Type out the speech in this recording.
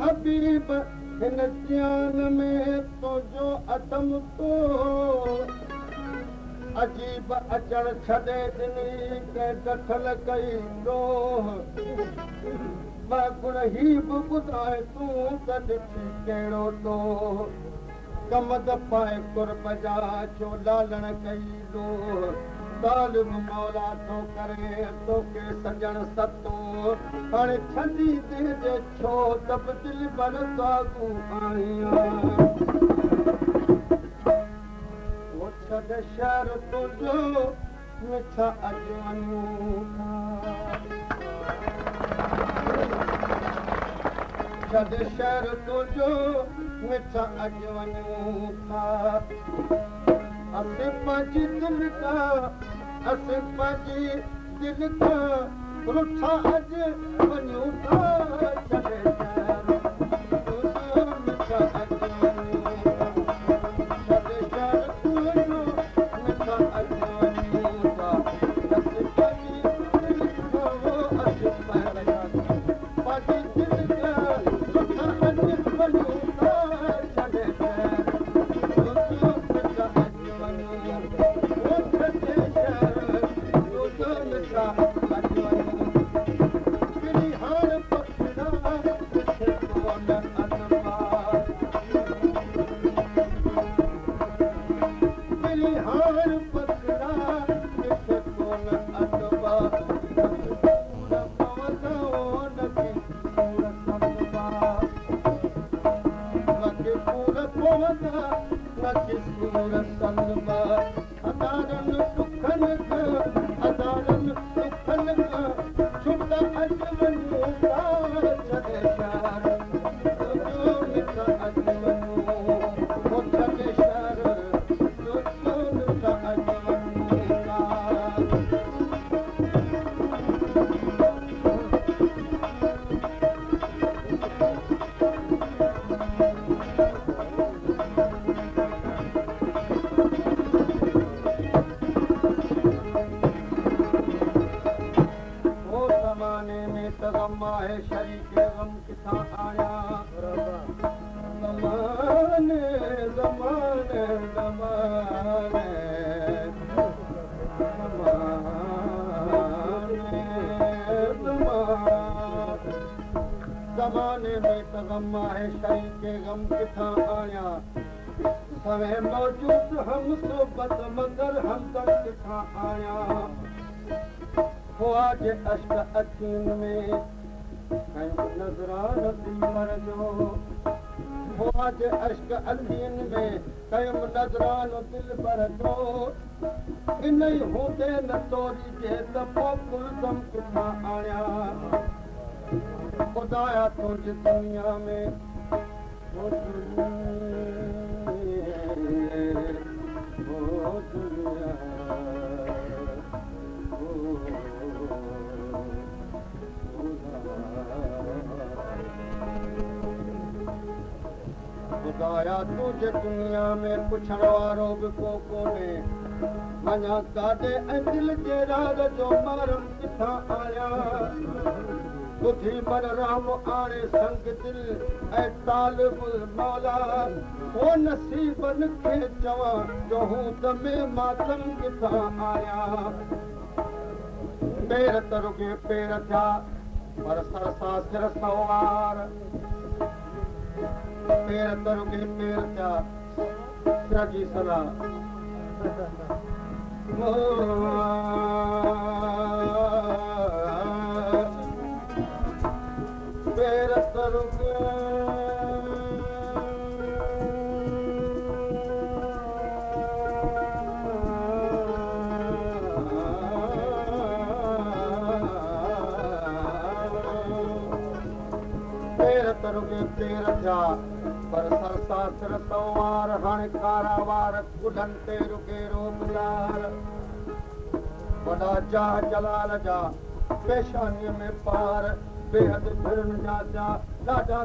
हबीब हिन जान में तो जो अदम तो अजीब अचण छॾे ॾिनी के दखल कई रोह गुण ही बि ॿुधाए तूं त ॾिठी कहिड़ो तो कमद पाए कुर्ब जा छो लालण कई रोह तालिब मौला थो करे तोखे सजण सतो हाणे छंदी तुंहिंजे छो तब दिल भर साॻू आहियां छॾ शहर तुंहिंजो मिठा अॼु वञूं छॾ शहर तुंहिंजो मिठा अॼु वञूं था असीं पंहिंजी दिलि खां असीं पंहिंजी दिलि खां रुठा अॼु वञूं था छॾ शहर तुंहिंजो मिठा अॼु वञूं छॾ शहर तुंहिंजो मिठा अॼु वञूं था असीं पंहिंजी दिलि खां असीं पंहिंजी दिलि खां रुठा अॼु वञूं था छॾ शहर तुंहिंजो मिठा अॼु वञूं छॾ शहर तुंहिंजो मिठा अॼु वञूं किरी हाण पखड़ा ॾिठे कोन अदबा किरी हाण पखड़ा ॾिठे कोन अदबा सूर पवंदा नकी सूर सतबा नकी सूर पवंदा नकी सूर सतबा हज़ारनि दुखनि खां हज़ारनि दुखनि खां छुटा अॼु वञूं था छॾ शहर तुंहिंजो मिठा अॼु वञूं छॾ शहर तुंहिंजो मिठा अॼु वञूं था वो ज़माने में त ग़म आहे शरीक ग़म किथां आया ज़माने ज़माने ज़माने ज़माने में त ग़म आहे शरीक ग़म किथां आया सवे मौजूद हम सोबत मगर हमदर्द किथां आया हुआ जे अश्क अखियुनि में कयूं नज़रान दिलबर जो हुआ जे अश्क अखियुनि में कयूं नज़रान दिलबर जो इन ई हूंदे न तोरी जे त पोइ कुलदम किथां आया ख़ुदाया तुंहिंजी दुनिया में ओ दुनिया ख़ुदाया तुंहिंजे दुनिया में पुछण वारो बि को कोन्हे मञा काॾे ऐं दिलि जे राज़ जो मारम किथां आया ॿुधी मन राम आणे संग दिल ऐं तालिब मौला ओ नसीबनि खे चवां जो हूं त में मातम किथां आया पेर त रुॻे पेर थिया पर सर सां सिर सवार पेर त रुॻे पेर थिया सिर जी सलाह पेर त रुॻे पेर थिया पर सरसा सिर सवार हाणे कारा वार गुॾनि ते रुके रोबदार वॾा जाह जलाल जा पेशानीअ में पार बेहद फिरन जा ॾाढा